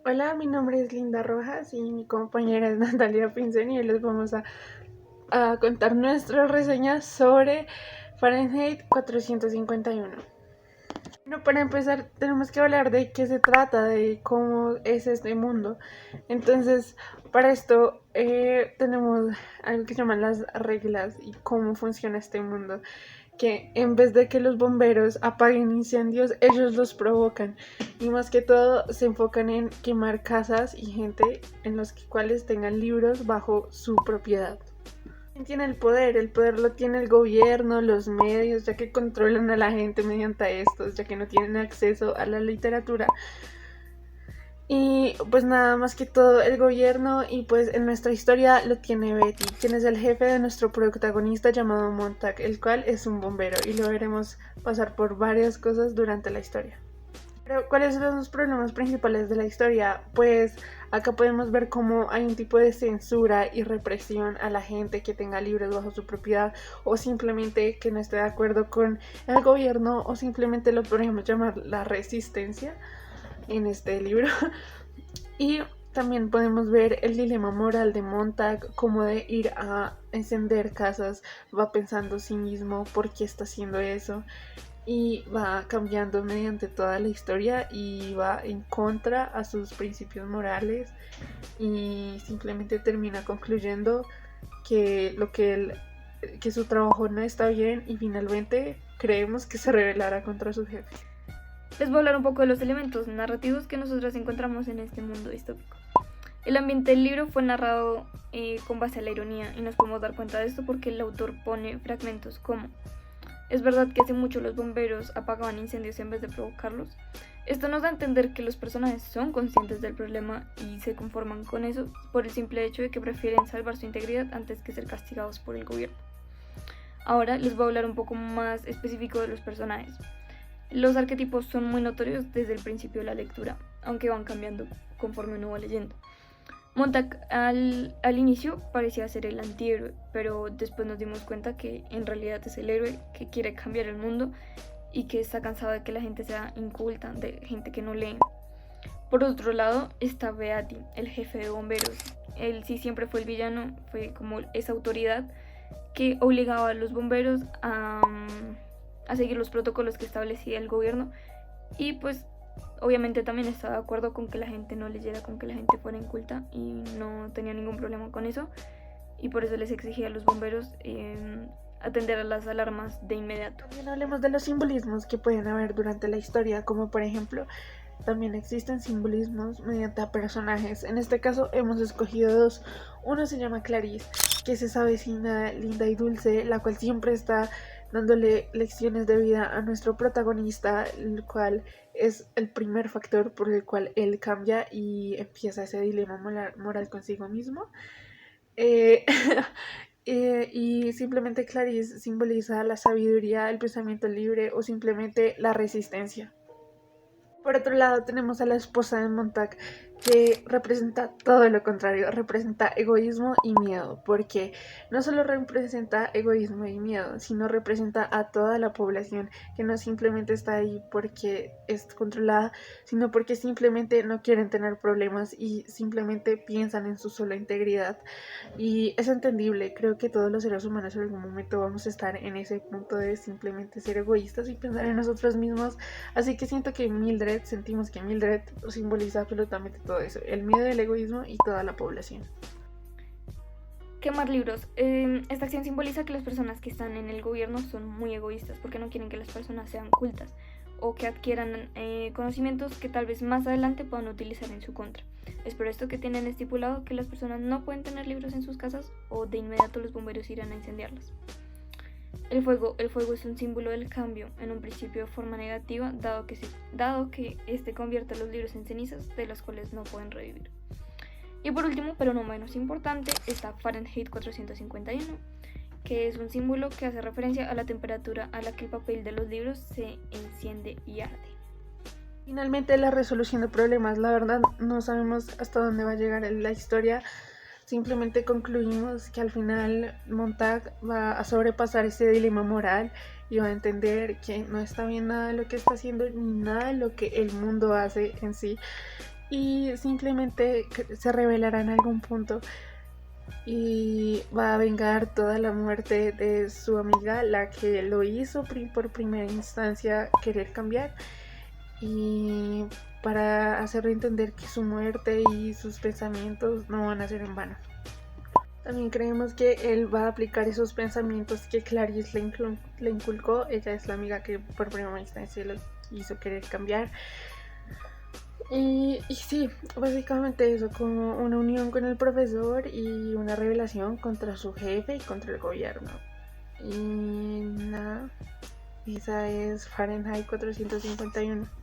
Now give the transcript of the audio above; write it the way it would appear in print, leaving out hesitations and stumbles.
Hola, mi nombre es Linda Rojas y mi compañera es Natalia Pinzón y hoy les vamos a contar nuestras reseñas sobre Fahrenheit 451. Bueno, para empezar tenemos que hablar de qué se trata, de cómo es este mundo. Entonces, para esto tenemos algo que se llaman las reglas y cómo funciona este mundo. Que en vez de que los bomberos apaguen incendios, ellos los provocan. Y más que todo se enfocan en quemar casas y gente en los cuales tengan libros bajo su propiedad. ¿Quién tiene el poder? El poder lo tiene el gobierno, los medios, ya que controlan a la gente mediante estos, ya que no tienen acceso a la literatura. Y pues nada más que todo el gobierno, y pues en nuestra historia lo tiene Betty, quien es el jefe de nuestro protagonista llamado Montag, el cual es un bombero y lo veremos pasar por varias cosas durante la historia. Pero ¿cuáles son los problemas principales de la historia? Pues acá podemos ver cómo hay un tipo de censura y represión a la gente que tenga libros bajo su propiedad o simplemente que no esté de acuerdo con el gobierno o simplemente lo podríamos llamar la resistencia en este libro. Y también podemos ver el dilema moral de Montag, como de ir a encender casas, va pensando sí mismo por qué está haciendo eso y va cambiando mediante toda la historia y va en contra a sus principios morales y simplemente termina concluyendo que que su trabajo no está bien y finalmente creemos que se rebelará contra su jefe. Les voy a hablar un poco de los elementos narrativos que nosotros encontramos en este mundo distópico. El ambiente del libro fue narrado con base a la ironía y nos podemos dar cuenta de esto porque el autor pone fragmentos como: es verdad que hace mucho los bomberos apagaban incendios en vez de provocarlos. Esto nos da a entender que los personajes son conscientes del problema y se conforman con eso por el simple hecho de que prefieren salvar su integridad antes que ser castigados por el gobierno. Ahora les voy a hablar un poco más específico de los personajes. Los arquetipos son muy notorios desde el principio de la lectura, aunque van cambiando conforme uno va leyendo. Montag al inicio parecía ser el antihéroe, pero después nos dimos cuenta que en realidad es el héroe que quiere cambiar el mundo y que está cansado de que la gente sea inculta, de gente que no lee. Por otro lado está Beatty, el jefe de bomberos. Él sí siempre fue el villano, fue como esa autoridad que obligaba a los bomberos a seguir los protocolos que establecía el gobierno y pues obviamente también estaba de acuerdo con que la gente no leyera, con que la gente fuera inculta y no tenía ningún problema con eso y por eso les exigía a los bomberos atender a las alarmas de inmediato. También hablemos de los simbolismos que pueden haber durante la historia, como por ejemplo también existen simbolismos mediante a personajes. En este caso hemos escogido dos. Uno se llama Clarice, que es esa vecina linda y dulce, la cual siempre está dándole lecciones de vida a nuestro protagonista, el cual es el primer factor por el cual él cambia y empieza ese dilema moral consigo mismo. Eh, y simplemente Clarice simboliza la sabiduría, el pensamiento libre o simplemente la resistencia. Por otro lado tenemos a la esposa de Montag, que representa todo lo contrario, representa egoísmo y miedo, porque no solo representa egoísmo y miedo, sino representa a toda la población que no simplemente está ahí porque es controlada, sino porque simplemente no quieren tener problemas y simplemente piensan en su sola integridad. Y es entendible, creo que todos los seres humanos en algún momento vamos a estar en ese punto de simplemente ser egoístas y pensar en nosotros mismos. Así que siento que sentimos que Mildred simboliza absolutamente todo eso, el miedo, el egoísmo y toda la población. Quemar libros. Esta acción simboliza que las personas que están en el gobierno son muy egoístas porque no quieren que las personas sean cultas o que adquieran conocimientos que tal vez más adelante puedan utilizar en su contra. Es por esto que tienen estipulado que las personas no pueden tener libros en sus casas o de inmediato los bomberos irán a incendiarlas. El fuego es un símbolo del cambio, en un principio de forma negativa, dado que este convierte los libros en cenizas de las cuales no pueden revivir. Y por último, pero no menos importante, está Fahrenheit 451, que es un símbolo que hace referencia a la temperatura a la que el papel de los libros se enciende y arde. Finalmente, la resolución de problemas, la verdad no sabemos hasta dónde va a llegar la historia. Simplemente concluimos que al final Montag va a sobrepasar ese dilema moral y va a entender que no está bien nada de lo que está haciendo ni nada de lo que el mundo hace en sí. y simplemente se revelará en algún punto y va a vengar toda la muerte de su amiga, la que lo hizo por primera instancia querer cambiar, y para hacerle entender que su muerte y sus pensamientos no van a ser en vano. También creemos que él va a aplicar esos pensamientos que Clarice le inculcó. Ella es la amiga que por primera instancia lo hizo querer cambiar. Y sí, básicamente eso, como una unión con el profesor y una revelación contra su jefe y contra el gobierno. Y nada, esa es Fahrenheit 451.